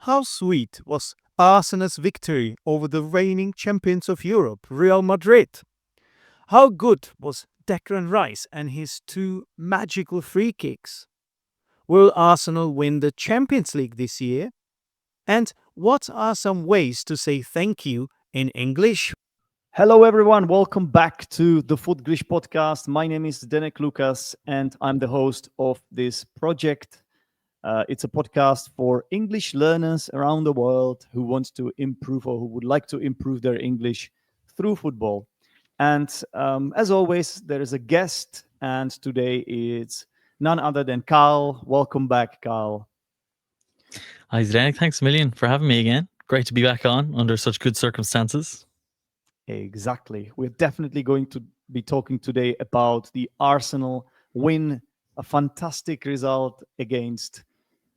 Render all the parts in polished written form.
How sweet was Arsenal's victory over the reigning champions of Europe, Real Madrid? How good was Declan Rice and his two magical free kicks? Will Arsenal win the Champions League this year? And what are some ways to say thank you in English? Hello, everyone. Welcome back to the Footglish podcast. My name is Zdenek Lucas, and I'm the host of this project. It's a podcast for English learners around the world who want to improve or who would like to improve their English through football. And as always, there is a guest, and today it's none other than Carl. Welcome back, Carl. Hi, Zdenek. Thanks a million for having me again. Great to be back on under such good circumstances. Exactly. We're definitely going to be talking today about the Arsenal win, a fantastic result against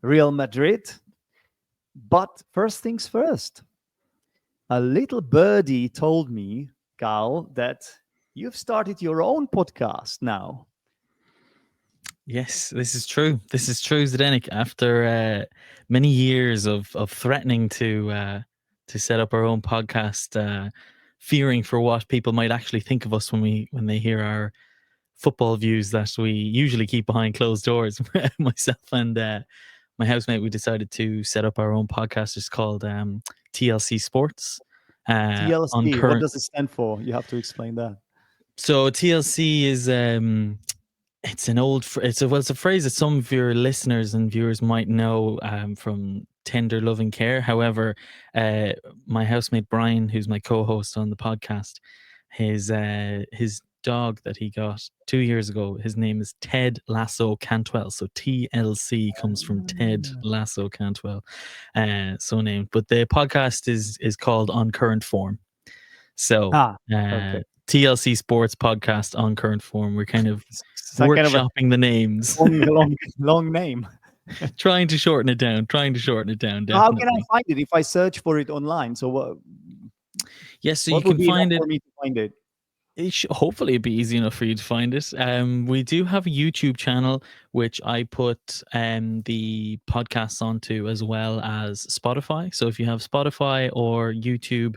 Real Madrid. But first things first, a little birdie told me, Carl, that you've started your own podcast now. Yes, this is true. This is true, Zdenek. After many years of threatening to set up our own podcast, fearing for what people might actually think of us when they hear our football views that we usually keep behind closed doors. Myself and my housemate, we decided to set up our own podcast. It's called TLC Sports. On TLC, what current, does it stand for? You have to explain that. so TLC is it's an old it's a phrase that some of your listeners and viewers might know from Tender Loving Care. However, my housemate Brian, who's my co-host on the podcast, his dog that he got 2 years ago, his name is Ted Lasso Cantwell. So TLC comes from Ted Lasso Cantwell, so named. But the podcast is called On Current Form. So Okay. TLC Sports Podcast On Current Form. We're kind of It's like kind of a workshopping the names, long name. trying to shorten it down. Definitely. How can I find it if I search for it online? So Yes, so you what would can be enough find it. for me to find it? Hopefully it'd be easy enough for you to find it. We do have a YouTube channel which I put the podcasts onto, as well as Spotify. So if you have Spotify or YouTube,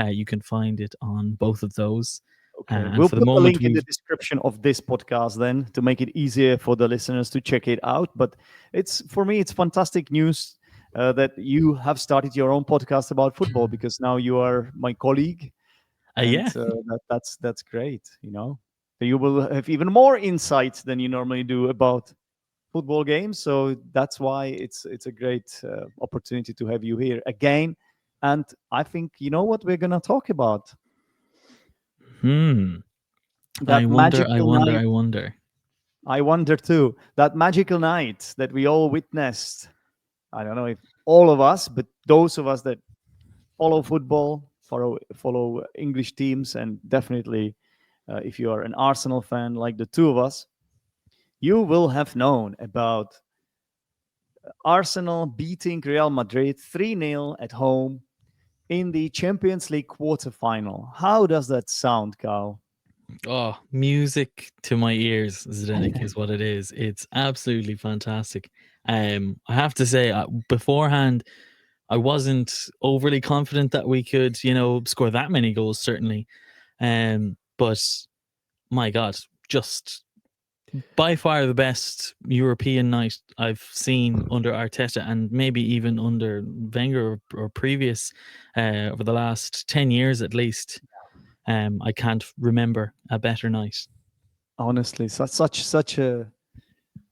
you can find it on both of those. Okay. And We'll for the put the moment, link in the description of this podcast then to make it easier for the listeners to check it out. But for me, it's fantastic news that you have started your own podcast about football, because now you are my colleague. And yeah. that's great. So you will have even more insights than you normally do about football games. So that's why it's a great opportunity to have you here again. And I think you know what we're gonna talk about. That magical night. I wonder. I wonder too. That magical night that we all witnessed. I don't know if all of us, but those of us that follow football, follow English teams, and definitely if you are an Arsenal fan like the two of us, you will have known about Arsenal beating Real Madrid 3-0 at home in the Champions League quarterfinal. How does that sound, Carl? Oh, music to my ears, Zdenek, is what it is. It's absolutely fantastic. I have to say, beforehand, I wasn't overly confident that we could, score that many goals, certainly. But my God, just by far the best European night I've seen under Arteta, and maybe even under Wenger or previous over the last 10 years at least. I can't remember a better night. Honestly, such a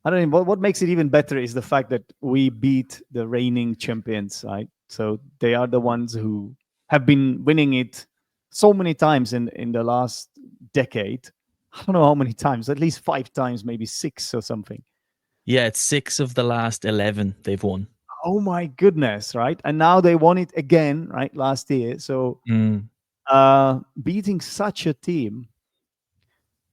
I don't know what makes it even better is the fact that we beat the reigning champions, right? So they are the ones who have been winning it so many times in the last decade. I don't know how many times, at least 5 times, maybe 6 or something. Yeah, it's 6 of the last 11 they've won. Oh my goodness, right? And now they won it again, right? Last year. So beating such a team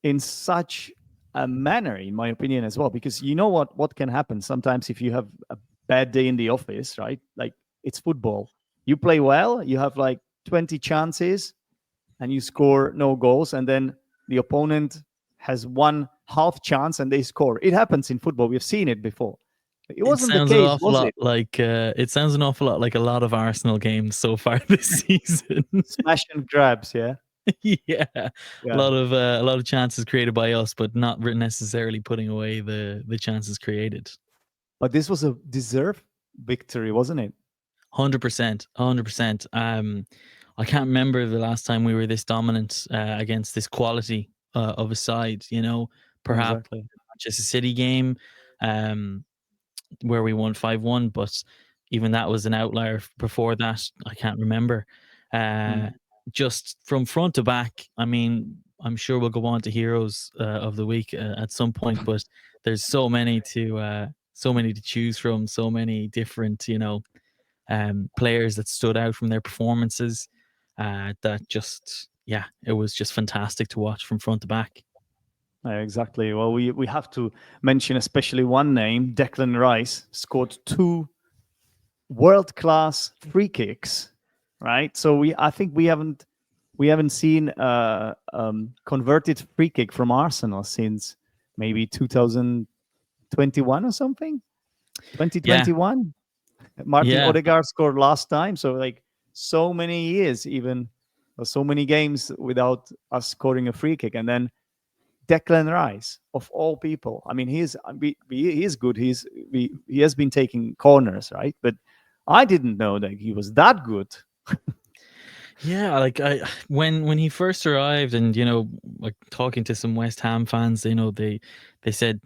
in such a manner, in my opinion, as well, because you know what can happen sometimes if you have a bad day in the office, right? Like, it's football. You play well, you have like 20 chances and you score no goals, and then the opponent has one half chance and they score. It happens in football. We've seen it before. It wasn't the case, was it? It sounds an awful lot like a lot of Arsenal games so far this season. Smash and grabs, yeah. Yeah, Yeah. a lot of chances created by us, but not necessarily putting away the chances created. But this was a deserved victory, wasn't it? 100%, 100%. I can't remember the last time we were this dominant against this quality of a side. You know, perhaps Exactly. Manchester City game, um, where we won 5-1, but even that was an outlier. Before that, I can't remember. Mm. Just from front to back, I mean, I'm sure we'll go on to heroes of the week at some point, but there's so many to choose from, so many different, players that stood out from their performances. That just, yeah, it was just fantastic to watch from front to back. Exactly. Well, we have to mention especially one name. Declan Rice scored 2 world-class free kicks, right? So I think we haven't seen converted free kick from Arsenal since maybe 2021 or something. 2021. Martin Yeah, Odegaard scored last time, so like so many years, even so many games without us scoring a free kick, and then Declan Rice, of all people. I mean, he is good. He has been taking corners, right? But I didn't know that he was that good. yeah. Like when he first arrived, and like talking to some West Ham fans, they said,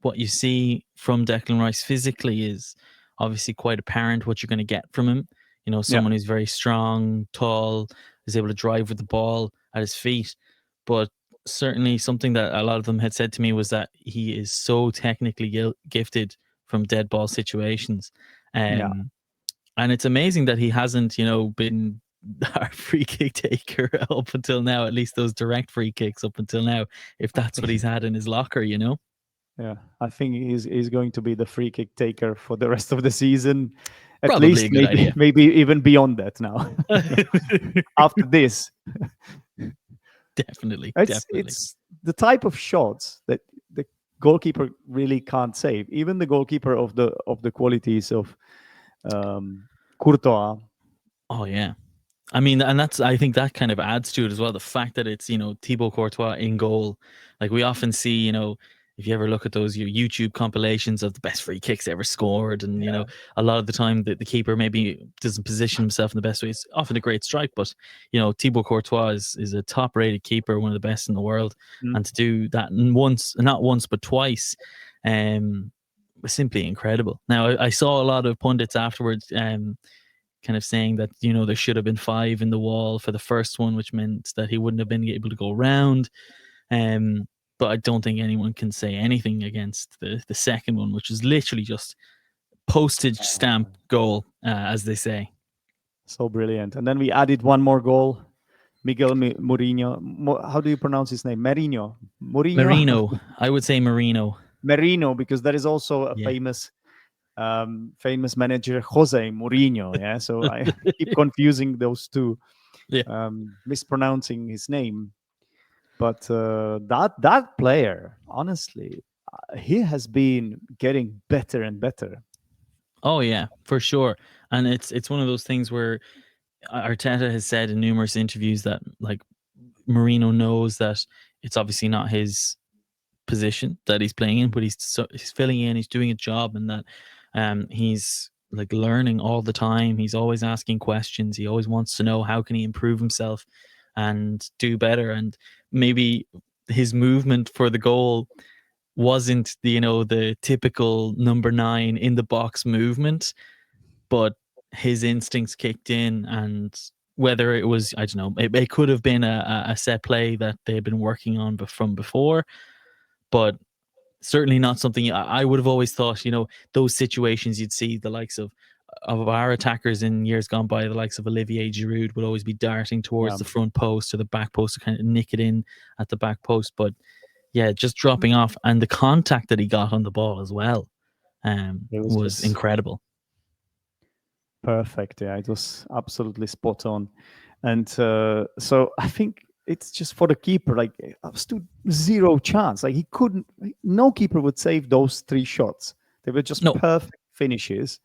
what you see from Declan Rice physically is obviously quite apparent what you're going to get from him. Yeah, Someone who's very strong, tall, is able to drive with the ball at his feet. But certainly something that a lot of them had said to me was that he is so technically gifted from dead ball situations. yeah. And it's amazing that he hasn't, been our free kick taker up until now, at least those direct free kicks up until now, if I that's what think, he's had in his locker, yeah, I think he's going to be the free kick taker for the rest of the season, at Probably least a good idea. maybe even beyond that now. After this, Definitely. it's the type of shots that the goalkeeper really can't save. Even the goalkeeper of the qualities of Courtois. Oh, yeah. I mean, and I think that kind of adds to it as well. The fact that it's, Thibaut Courtois in goal. Like we often see, if you ever look at your YouTube compilations of the best free kicks ever scored, and, a lot of the time the keeper maybe doesn't position himself in the best way. It's often a great strike, but, Thibaut Courtois is a top rated keeper, one of the best in the world. Mm. And to do that not once, but twice, was simply incredible. Now, I saw a lot of pundits afterwards, kind of saying that there should have been 5 in the wall for the first one, which meant that he wouldn't have been able to go around. But I don't think anyone can say anything against the second one, which is literally just postage stamp goal, as they say. So brilliant. And then we added one more goal. Miguel Mourinho. How do you pronounce his name? Mourinho. Marino. I would say Marino. Marino, because there is also a Yeah. famous manager, Jose Mourinho. Yeah, so I keep confusing those two, Yeah. mispronouncing his name. But that player, honestly, he has been getting better and better. Oh yeah, for sure. And it's one of those things where Arteta has said in numerous interviews that like Marino knows that it's obviously not his position that he's playing in, but he's filling in, he's doing a job, and that he's like learning all the time. He's always asking questions. He always wants to know how can he improve himself and do better. And maybe his movement for the goal wasn't the typical number 9 in the box movement, but his instincts kicked in, and whether it was, I don't know, it could have been a set play that they had been working on from before, but certainly not something I would have always thought, those situations you'd see the likes of our attackers in years gone by, the likes of Olivier Giroud would always be darting towards the front post or the back post to kind of nick it in at the back post. But yeah, just dropping off, and the contact that he got on the ball as well was incredible. Perfect. Yeah, it was absolutely spot on. And so I think it's just for the keeper, like stood zero chance. Like he couldn't, no keeper would save those 3 shots. They were just No, perfect finishes.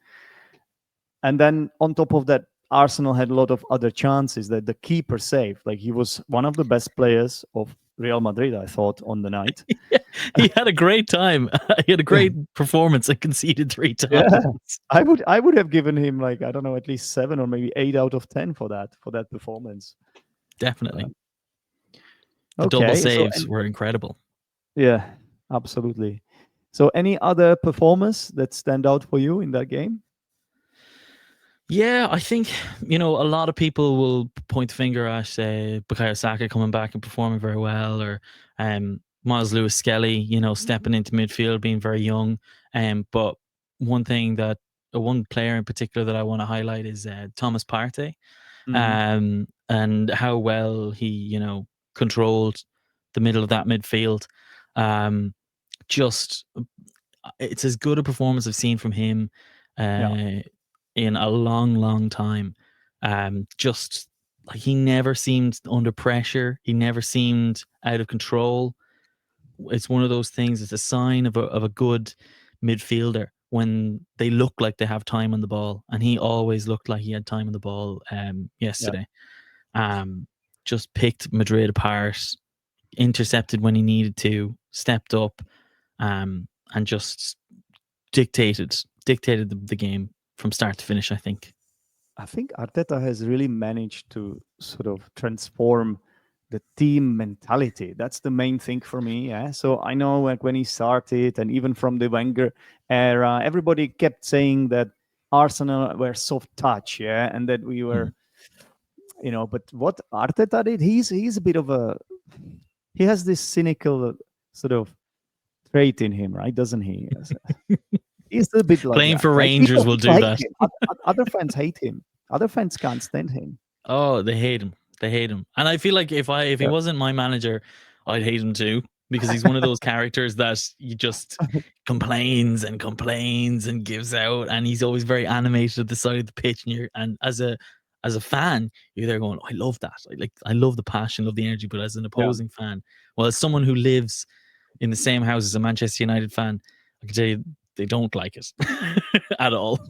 And then on top of that, Arsenal had a lot of other chances that the keeper saved. Like, he was one of the best players of Real Madrid, I thought, on the night. he had a great time. He had a great performance and conceded 3 times. Yeah. I would have given him, like, I don't know, at least 7 or maybe 8 out of 10 for that performance. Definitely. The double Okay, so saves were incredible. yeah, absolutely. So any other performers that stand out for you in that game? Yeah, I think, a lot of people will point the finger at Bukayo Saka coming back and performing very well, or Miles Lewis Skelly, stepping into midfield, being very young. But one player in particular that I want to highlight is Thomas Partey, and how well he, controlled the middle of that midfield. Just, it's as good a performance I've seen from him in a long, long time. Just like, he never seemed under pressure. He never seemed out of control. It's one of those things. It's a sign of a good midfielder when they look like they have time on the ball, and he always looked like he had time on the ball yesterday. Just picked Madrid apart, intercepted when he needed to, stepped up, and just dictated the game from start to finish, I think. I think Arteta has really managed to sort of transform the team mentality. That's the main thing for me. Yeah. So I know, like, when he started, and even from the Wenger era, everybody kept saying that Arsenal were soft touch, yeah, and that we were, but what Arteta did, he's a bit of he has this cynical sort of trait in him, right? Doesn't he? He's a bit like Playing that, for right? Rangers will do hate that. him. Other fans hate him. Other fans can't stand him. Oh, they hate him. And I feel like if he wasn't my manager, I'd hate him too, because he's one of those characters that you just complains and complains and gives out, and he's always very animated at the side of the pitch, and as a fan, you're there going, I love that. I love the passion, love the energy. But as an opposing fan, well, as someone who lives in the same house as a Manchester United fan, I can tell you they don't like it at all.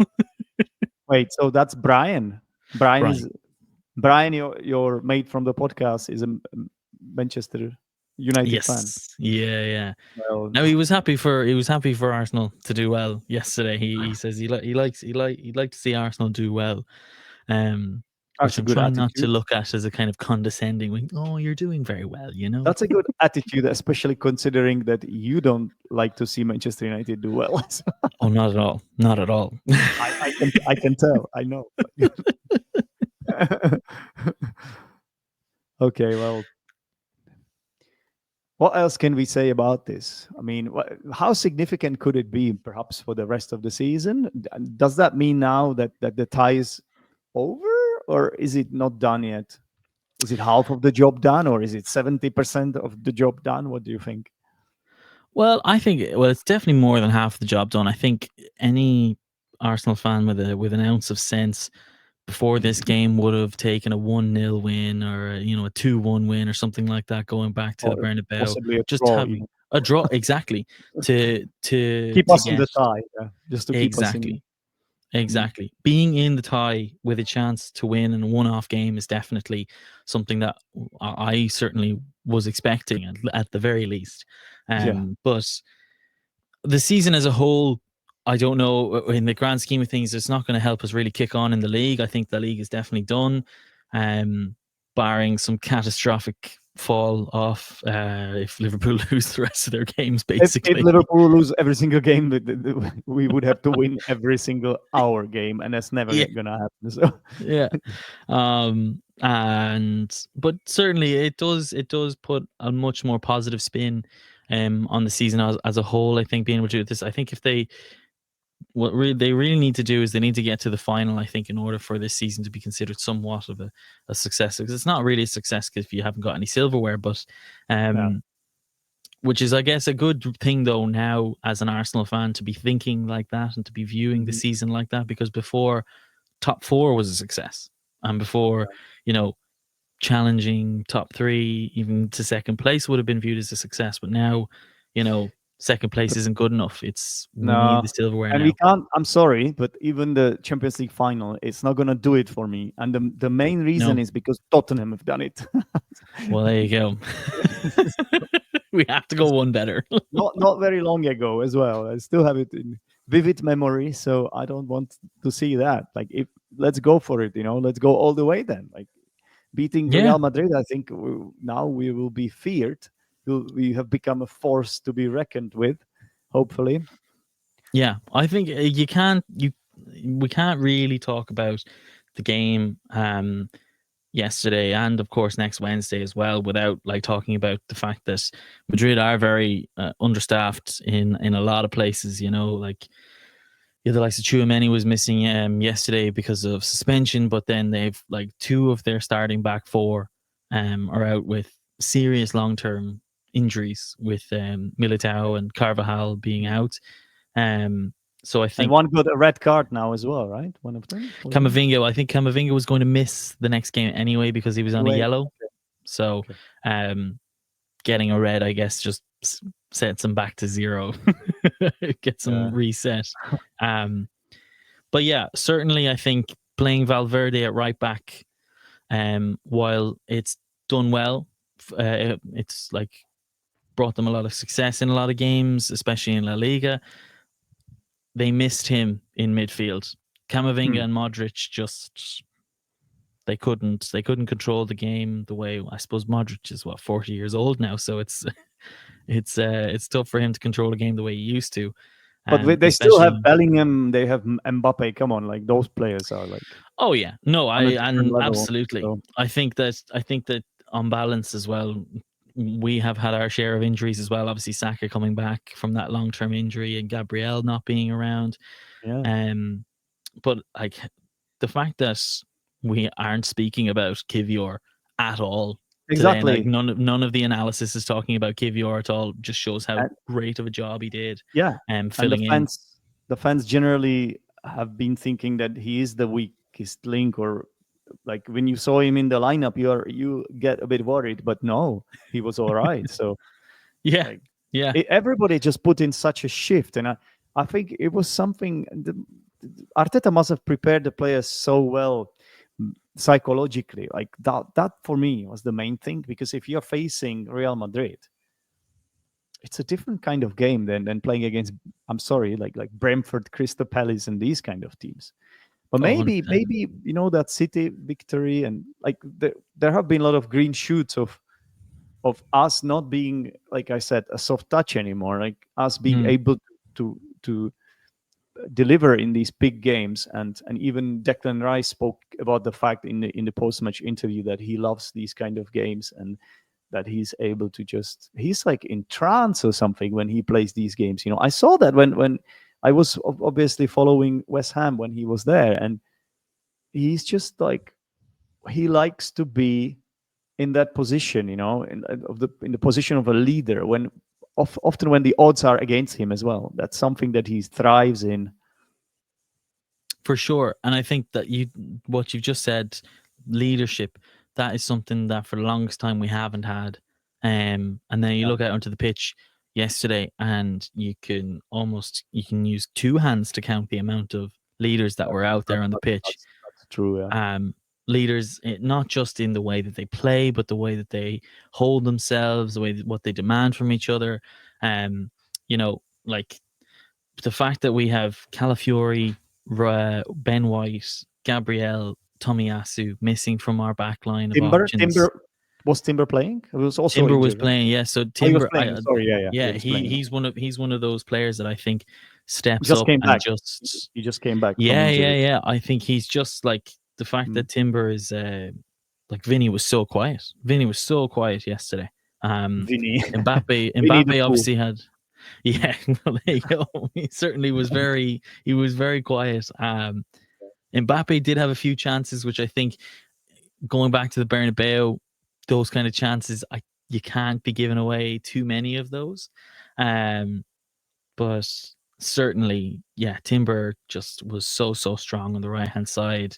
Wait, so that's Brian. Brian, your mate from the podcast, is a Manchester United fan. Yes. Yeah. Well, Now he was happy for Arsenal to do well yesterday. He says he'd like to see Arsenal do well. Which that's a I'm good trying not to attitude. look at as a kind of condescending, like, oh, you're doing very well, That's a good attitude, especially considering that you don't like to see Manchester United do well. Oh, not at all. Not at all. I can tell. I know. Okay, well, what else can we say about this? I mean, how significant could it be, perhaps, for the rest of the season? Does that mean now that the tie is over, or is it not done yet? Is it half of the job done, or is it 70% of the job done? What do you think? Well, I think it's definitely more than half the job done. I think any Arsenal fan with an ounce of sense before this game would have taken a 1-0 win, or a 2-1 win, or something like that, going back to the Or Bernabeu. possibly a Just draw, having a draw, exactly, to keep us in the tie, just to keep us in. Exactly. Being in the tie with a chance to win in a one-off game is definitely something that I certainly was expecting, at the very least. But the season as a whole, I don't know, in the grand scheme of things, it's not going to help us really kick on in the league. I think the league is definitely done, barring some catastrophic fall off if Liverpool lose the rest of their games, basically. If Liverpool lose every single game, we would have to win every single hour game, and that's never going to happen. So yeah. But certainly it does put a much more positive spin on the season as a whole. I think being able to do this, I think if they really need to do is they need to get to the final, I think, in order for this season to be considered somewhat of a success. Because it's not really a success if you haven't got any silverware, but which is, I guess, a good thing, though, now as an Arsenal fan, to be thinking like that and to be viewing the season like that. Because before, top 4 was a success, and before, challenging top 3 even to second place would have been viewed as a success. But now, second place isn't good enough. We No, need the silverware and now. we can't. I'm sorry, but even the Champions League final, it's not going to do it for me. And the main reason No. is because Tottenham have done it. Well, there you go. We have to go one better. Not very long ago as well. I still have it in vivid memory, so I don't want to see that. Like, if let's go for it, let's go all the way then. Like, beating Yeah. Real Madrid, I think now we will be feared. We have become a force to be reckoned with, hopefully. Yeah, I think we can't really talk about the game yesterday and of course next Wednesday as well without like talking about the fact that Madrid are very understaffed in a lot of places. Like the likes of Tchouaméni was missing yesterday because of suspension, but then they've like two of their starting back four are out with serious long-term injuries, with Militao and Carvajal being out. So I And think one got a red card now as well, right? One of them. I think Camavinga was going to miss the next game anyway because he was on a yellow. Okay. So getting a red, I guess, just sets him back to zero, gets him reset. But yeah, certainly I think playing Valverde at right back, while it's done well, it's like brought them a lot of success in a lot of games, especially in La Liga. They missed him in midfield. Camavinga and Modric just they couldn't control the game the way, I suppose Modric is 40 years old now, so it's tough for him to control the game the way he used to. But they still have Bellingham, they have Mbappe. Come on, like those players are like. Oh yeah, no, absolutely. So. I think that on balance as well, we have had our share of injuries as well. Obviously, Saka coming back from that long-term injury and Gabriel not being around. Yeah. But like the fact that we aren't speaking about Kivior at all Exactly. today, like none of the analysis is talking about Kivior at all. Just shows how great of a job he did. Yeah, filling and the fans generally have been thinking that he is the weakest link, or like when you saw him in the lineup, you get a bit worried, but no, he was all right. So yeah, everybody just put in such a shift, and I think it was something. Arteta must have prepared the players so well psychologically. Like that for me was the main thing, because if you're facing Real Madrid, it's a different kind of game than playing against, I'm sorry, like Brentford, Crystal Palace, and these kind of teams. But maybe that City victory, and like there have been a lot of green shoots of us not being, like I said, a soft touch anymore, like us being able to deliver in these big games. And even Declan Rice spoke about the fact in the post-match interview that he loves these kind of games, and that he's able to he's like in trance or something when he plays these games. I saw that when I was obviously following West Ham when he was there, and he's just like, he likes to be in that position, in the position of a leader, when often when the odds are against him as well. That's something that he thrives in. For sure. And I think that what you've just said, leadership, that is something that for the longest time we haven't had. And then you look out onto the pitch yesterday, and you can use two hands to count the amount of leaders that were out there on the pitch. That's true. Yeah. Leaders, not just in the way that they play, but the way that they hold themselves, what they demand from each other. Like the fact that we have Calafiori, Ben White, Gabriel, Tomiyasu missing from our back line of options. Was Timber playing? It was also Timber injured, was playing, yeah. So Timber, he was playing. Sorry, yeah. He's one of those players that I think steps just up came and back. just He just came back. Yeah. I think he's just like the fact that Timber is like Vinny was so quiet. Vinny was so quiet yesterday. Vinny. Mbappe obviously had. Yeah, well, there you go. He certainly was very quiet. Mbappe did have a few chances, which I think, going back to the Bernabeu, those kind of chances, you can't be giving away too many of those. But certainly, yeah, Timber just was so strong on the right hand side.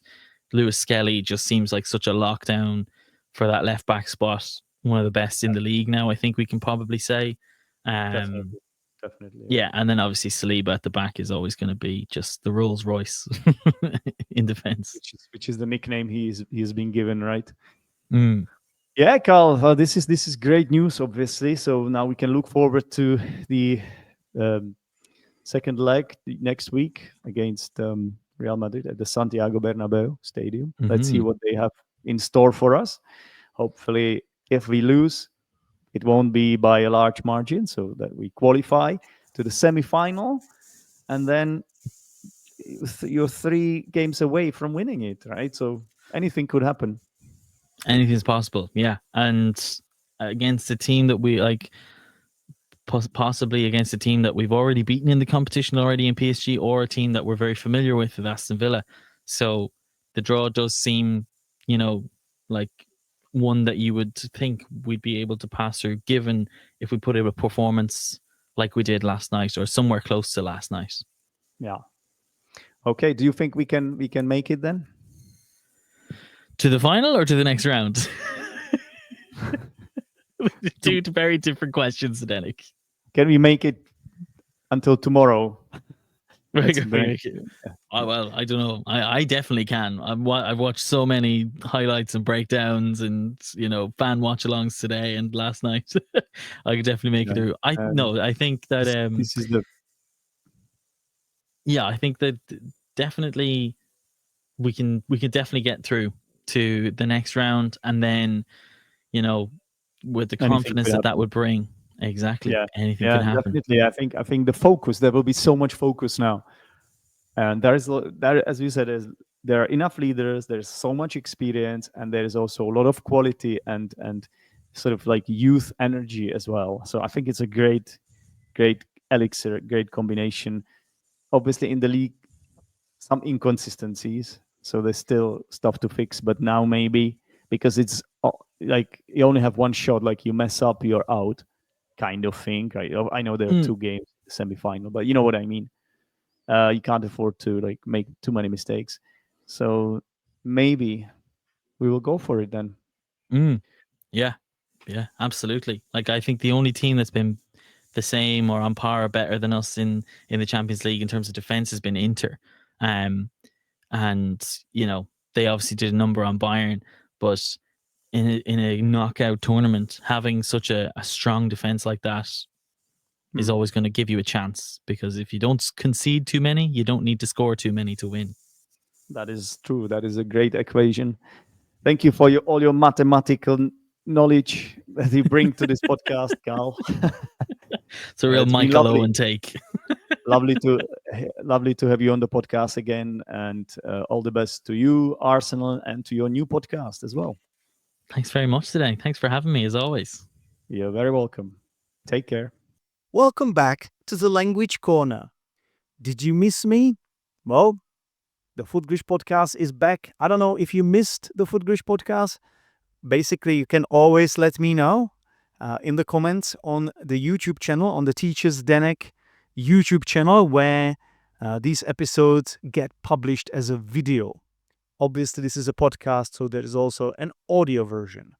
Lewis Skelly just seems like such a lockdown for that left back spot. One of the best in the league now, I think we can probably say. Definitely. definitely. Yeah, and then obviously Saliba at the back is always going to be just the Rolls Royce in defense. Which is the nickname he's been given, right? Mm. Yeah, Carl, this is great news, obviously. So now we can look forward to the um, second leg next week against Real Madrid at the Santiago Bernabeu Stadium. Let's see Mhm. what they have in store for us. Hopefully, if we lose, it won't be by a large margin, so that we qualify to the semi-final, and then you're 3 games away from winning it, right? So anything could happen. Anything's possible, yeah. And against a team that we like, possibly against a team that we've already beaten in the competition already in PSG, or a team that we're very familiar with Aston Villa. So the draw does seem, like one that you would think we'd be able to pass through, given if we put in a performance like we did last night or somewhere close to last night. Yeah. Okay. Do you think we can make it then? To the final or to the next round? Two very different questions, Zdenek. Can we make it until tomorrow? That's the next- Well, I don't know. I definitely can. I've watched so many highlights and breakdowns and fan watch-alongs today and last night. I could definitely make it through. I think that this is the I think that definitely we can definitely get through to the next round, and then with the anything confidence could that happen. would bring. Exactly. Yeah. Anything Yeah, can happen. definitely. I think the focus, there will be so much focus now, and there, as you said, there are enough leaders. There's so much experience, and there is also a lot of quality and sort of like youth energy as well. So I think it's a great elixir, great combination. Obviously, in the league, some inconsistencies, so there's still stuff to fix. But now maybe because it's like you only have one shot, like you mess up, you're out, kind of thing, right? I know there are 2 games semi-final, but you know what I mean. You can't afford to like make too many mistakes. So maybe we will go for it then. Yeah, absolutely. Like, I think the only team that's been the same or on par or better than us in the Champions League in terms of defense has been Inter. And they obviously did a number on Bayern, but in a knockout tournament, having such a strong defense like that is always going to give you a chance, because if you don't concede too many, you don't need to score too many to win. That is true. That is a great equation. Thank you for all your mathematical knowledge that you bring to this podcast, Carl. It's a real It's been Michael lovely. Owen take. lovely to have you on the podcast again, and all the best to you, Arsenal, and to your new podcast as well. Thanks very much today. Thanks for having me, as always. You're very welcome. Take care. Welcome back to the Language Corner. Did you miss me? Well, the Footglish podcast is back. I don't know if you missed the Footglish podcast. Basically, you can always let me know in the comments on the YouTube channel, on the Teachers Zdenek YouTube channel, where these episodes get published as a video. Obviously, this is a podcast, so there is also an audio version.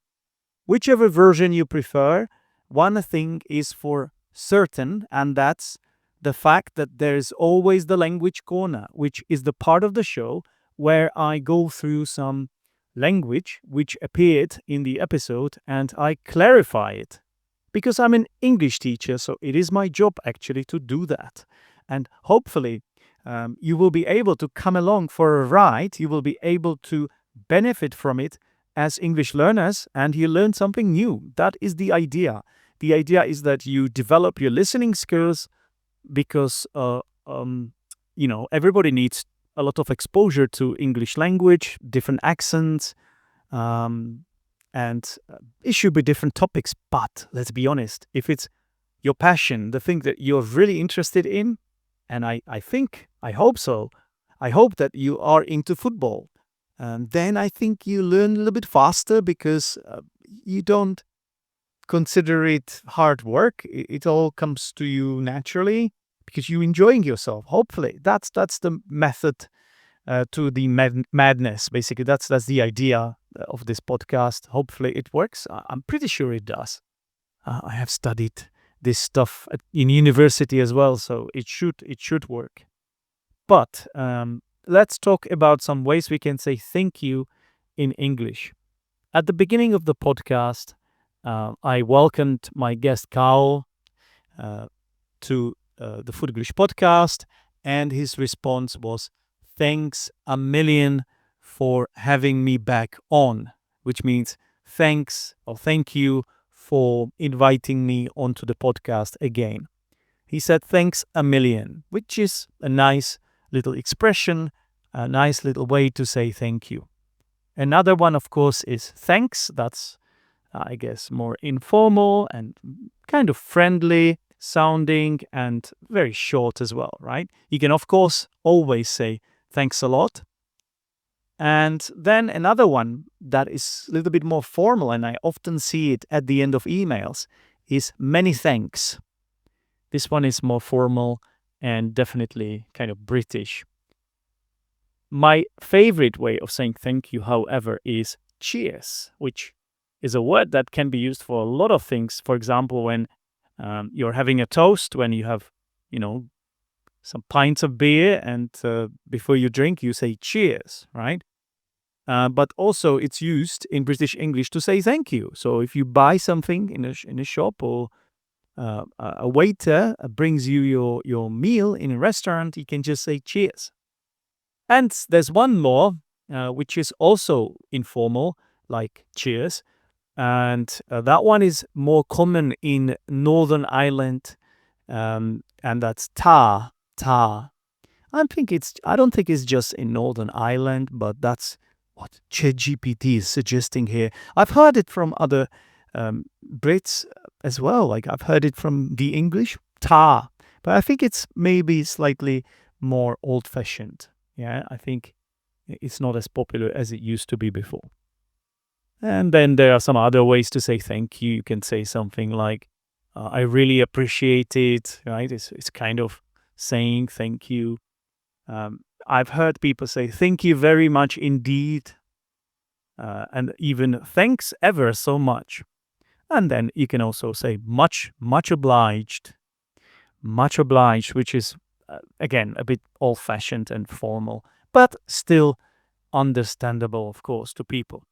Whichever version you prefer, one thing is for certain, and that's the fact that there is always the Language Corner, which is the part of the show where I go through some language which appeared in the episode and I clarify it. Because I'm an English teacher, so it is my job actually to do that. And hopefully, you will be able to come along for a ride. You will be able to benefit from it as English learners, and you learn something new. That is the idea. The idea is that you develop your listening skills, because everybody needs a lot of exposure to English language, different accents, and it should be different topics. But let's be honest, if it's your passion, the thing that you're really interested in, and I hope so, I hope that you are into football, then I think you learn a little bit faster, because you don't consider it hard work. It all comes to you naturally because you're enjoying yourself. Hopefully, that's the method to the madness. Basically, that's the idea of this podcast. Hopefully, it works. I'm pretty sure it does. I have studied this stuff in university as well, so it should work. But let's talk about some ways we can say thank you in English. At the beginning of the podcast, I welcomed my guest Cathal to the Footglish podcast, and his response was, "Thanks a million for having me back on," which means thanks or thank you for inviting me onto the podcast again. He said thanks a million, which is a nice little expression, a nice little way to say thank you. Another one, of course, is thanks. That's, I guess, more informal and kind of friendly sounding and very short as well, right? You can, of course, always say thanks a lot. And then another one that is a little bit more formal, and I often see it at the end of emails, is many thanks. This one is more formal and definitely kind of British. My favorite way of saying thank you, however, is cheers, which is a word that can be used for a lot of things. For example, when you're having a toast, when you have, some pints of beer, and before you drink, you say cheers, right? But also, it's used in British English to say thank you. So if you buy something in a shop, or a waiter brings you your meal in a restaurant, you can just say cheers. And there's one more, which is also informal, like cheers. And that one is more common in Northern Ireland, and that's ta. I don't think it's just in Northern Ireland, but that's what ChatGPT is suggesting here. I've heard it from other Brits as well. Like, I've heard it from the English, ta. But I think it's maybe slightly more old-fashioned. Yeah, I think it's not as popular as it used to be before. And then there are some other ways to say thank you. You can say something like, I really appreciate it, right? It's kind of saying thank you. I've heard people say thank you very much indeed, and even thanks ever so much. And then you can also say much obliged, which is, again, a bit old-fashioned and formal, but still understandable, of course, to people.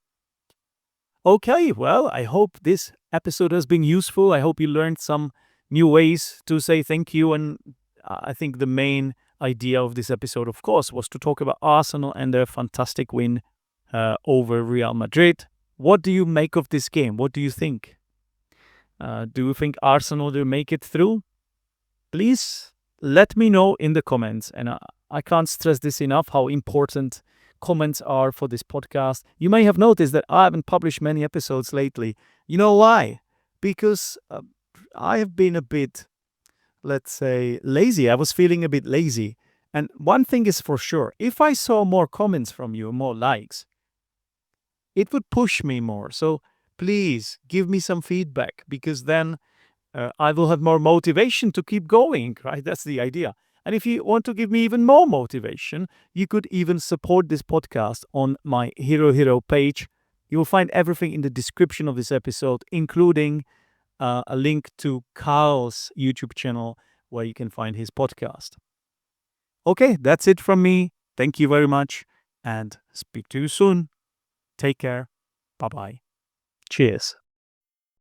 Okay, well, I hope this episode has been useful. I hope you learned some new ways to say thank you. And I think the main idea of this episode, of course, was to talk about Arsenal and their fantastic win over Real Madrid. What do you make of this game? What do you think? Do you think Arsenal will make it through? Please let me know in the comments. And I can't stress this enough, how important comments are for this podcast. You may have noticed that I haven't published many episodes lately. You know why? Because I have been a bit, let's say, lazy. I was feeling a bit lazy. And one thing is for sure, if I saw more comments from you, more likes, it would push me more. So please give me some feedback, because then I will have more motivation to keep going, right? That's the idea. And if you want to give me even more motivation, you could even support this podcast on my Hero page. You will find everything in the description of this episode, including a link to Carl's YouTube channel where you can find his podcast. Okay, that's it from me. Thank you very much, and speak to you soon. Take care. Bye-bye. Cheers.